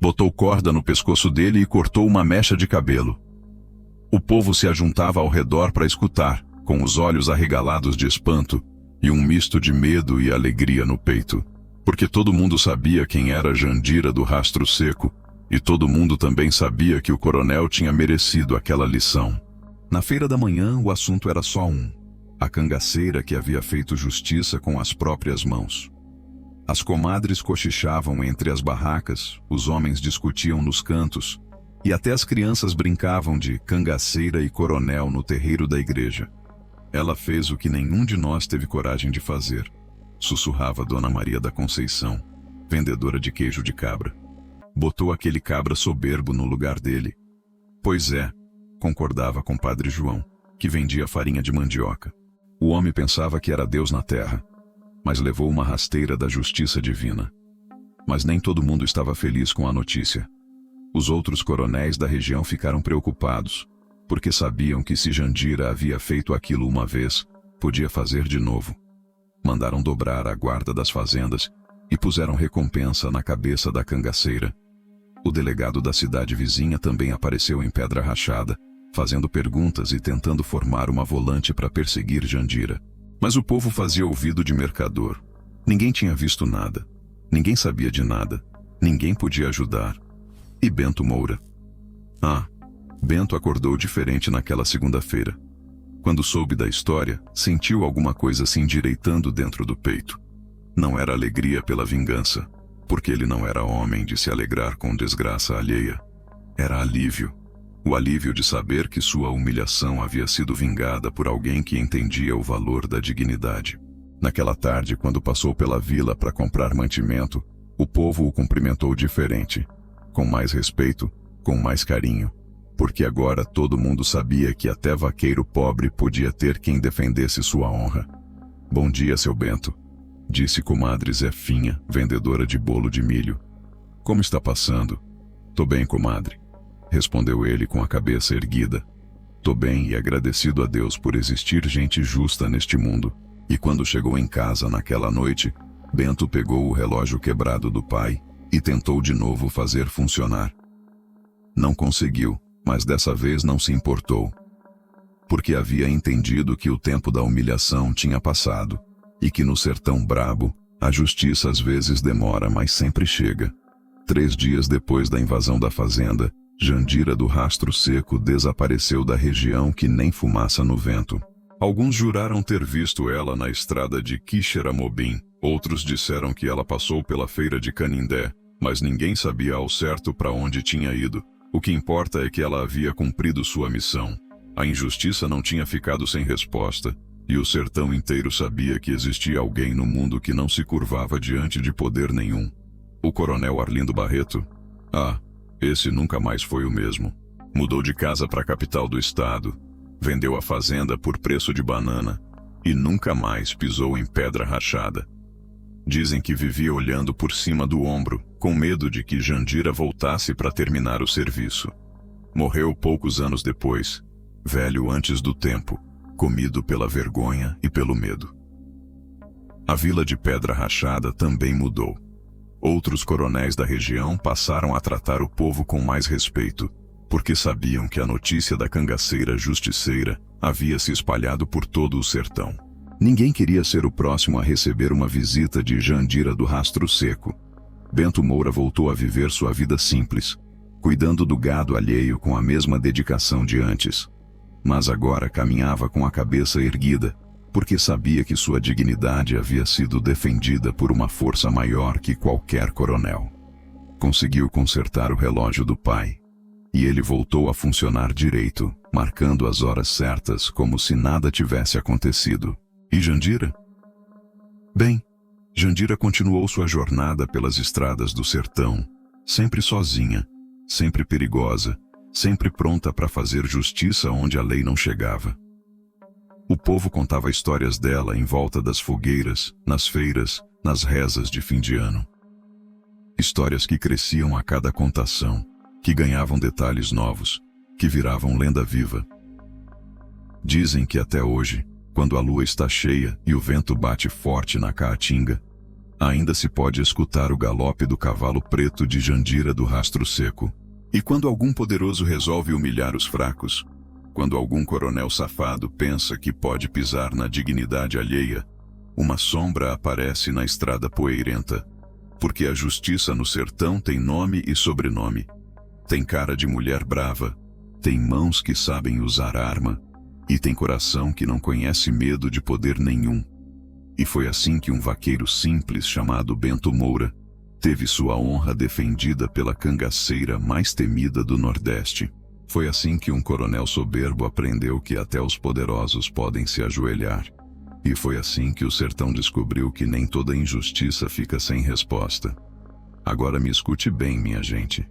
Botou corda no pescoço dele e cortou uma mecha de cabelo. O povo se ajuntava ao redor para escutar, com os olhos arregalados de espanto e um misto de medo e alegria no peito, porque todo mundo sabia quem era Jandira do Rastro Seco, e todo mundo também sabia que o coronel tinha merecido aquela lição. Na feira da manhã, o assunto era só um: a cangaceira que havia feito justiça com as próprias mãos. As comadres cochichavam entre as barracas, os homens discutiam nos cantos, e até as crianças brincavam de cangaceira e coronel no terreiro da igreja. Ela fez o que nenhum de nós teve coragem de fazer, sussurrava Dona Maria da Conceição, vendedora de queijo de cabra. Botou aquele cabra soberbo no lugar dele. Pois é, concordava com Padre João, que vendia farinha de mandioca. O homem pensava que era Deus na terra, mas levou uma rasteira da justiça divina. Mas nem todo mundo estava feliz com a notícia. Os outros coronéis da região ficaram preocupados, porque sabiam que se Jandira havia feito aquilo uma vez, podia fazer de novo. Mandaram dobrar a guarda das fazendas e puseram recompensa na cabeça da cangaceira. O delegado da cidade vizinha também apareceu em Pedra Rachada, fazendo perguntas e tentando formar uma volante para perseguir Jandira. Mas o povo fazia ouvido de mercador. Ninguém tinha visto nada. Ninguém sabia de nada. Ninguém podia ajudar. E Bento Moura? Bento acordou diferente naquela segunda-feira. Quando soube da história, sentiu alguma coisa se endireitando dentro do peito. Não era alegria pela vingança, porque ele não era homem de se alegrar com desgraça alheia. Era alívio. O alívio de saber que sua humilhação havia sido vingada por alguém que entendia o valor da dignidade. Naquela tarde, quando passou pela vila para comprar mantimento, o povo o cumprimentou diferente, com mais respeito, com mais carinho, porque agora todo mundo sabia que até vaqueiro pobre podia ter quem defendesse sua honra. Bom dia, seu Bento, disse comadre Zefinha, vendedora de bolo de milho. Como está passando? Tô bem, comadre, respondeu ele com a cabeça erguida. Tô bem e agradecido a Deus por existir gente justa neste mundo. E quando chegou em casa naquela noite, Bento pegou o relógio quebrado do pai e tentou de novo fazer funcionar. Não conseguiu, mas dessa vez não se importou, porque havia entendido que o tempo da humilhação tinha passado, e que no sertão brabo, a justiça às vezes demora, mas sempre chega. 3 dias depois da invasão da fazenda, Jandira do Rastro Seco desapareceu da região que nem fumaça no vento. Alguns juraram ter visto ela na estrada de Quixeramobim, outros disseram que ela passou pela feira de Canindé, mas ninguém sabia ao certo para onde tinha ido. O que importa é que ela havia cumprido sua missão. A injustiça não tinha ficado sem resposta, e o sertão inteiro sabia que existia alguém no mundo que não se curvava diante de poder nenhum. O coronel Arlindo Barreto? Esse nunca mais foi o mesmo. Mudou de casa para a capital do estado, vendeu a fazenda por preço de banana e nunca mais pisou em Pedra Rachada. Dizem que vivia olhando por cima do ombro, com medo de que Jandira voltasse para terminar o serviço. Morreu poucos anos depois, velho antes do tempo, comido pela vergonha e pelo medo. A vila de Pedra Rachada também mudou. Outros coronéis da região passaram a tratar o povo com mais respeito, porque sabiam que a notícia da cangaceira justiceira havia se espalhado por todo o sertão. Ninguém queria ser o próximo a receber uma visita de Jandira do Rastro Seco. Bento Moura voltou a viver sua vida simples, cuidando do gado alheio com a mesma dedicação de antes. Mas agora caminhava com a cabeça erguida, porque sabia que sua dignidade havia sido defendida por uma força maior que qualquer coronel. Conseguiu consertar o relógio do pai, e ele voltou a funcionar direito, marcando as horas certas como se nada tivesse acontecido. E Jandira? Bem, Jandira continuou sua jornada pelas estradas do sertão, sempre sozinha, sempre perigosa, sempre pronta para fazer justiça onde a lei não chegava. O povo contava histórias dela em volta das fogueiras, nas feiras, nas rezas de fim de ano. Histórias que cresciam a cada contação, que ganhavam detalhes novos, que viravam lenda viva. Dizem que até hoje, quando a lua está cheia e o vento bate forte na caatinga, Ainda se pode escutar o galope do cavalo preto de Jandira do rastro seco. E quando algum poderoso resolve humilhar os fracos, quando algum coronel safado pensa que pode pisar na dignidade alheia, uma sombra aparece na estrada poeirenta, porque a justiça no sertão tem nome e sobrenome. Tem cara de mulher brava, tem mãos que sabem usar arma, e tem coração que não conhece medo de poder nenhum. E foi assim que um vaqueiro simples chamado Bento Moura teve sua honra defendida pela cangaceira mais temida do Nordeste. Foi assim que um coronel soberbo aprendeu que até os poderosos podem se ajoelhar. E foi assim que o sertão descobriu que nem toda injustiça fica sem resposta. Agora me escute bem, minha gente.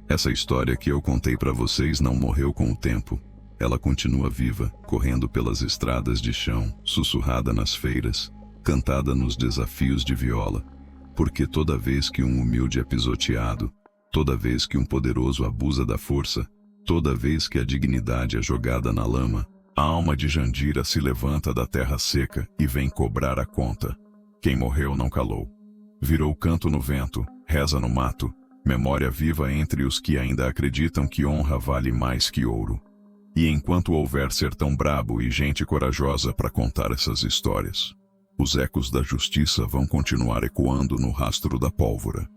Essa história que eu contei para vocês não morreu com o tempo. Ela continua viva, correndo pelas estradas de chão, sussurrada nas feiras, cantada nos desafios de viola. Porque toda vez que um humilde é pisoteado, toda vez que um poderoso abusa da força, toda vez que a dignidade é jogada na lama, a alma de Jandira se levanta da terra seca e vem cobrar a conta. Quem morreu não calou. Virou canto no vento, reza no mato, memória viva entre os que ainda acreditam que honra vale mais que ouro. E enquanto houver sertão brabo e gente corajosa para contar essas histórias, os ecos da justiça vão continuar ecoando no rastro da pólvora.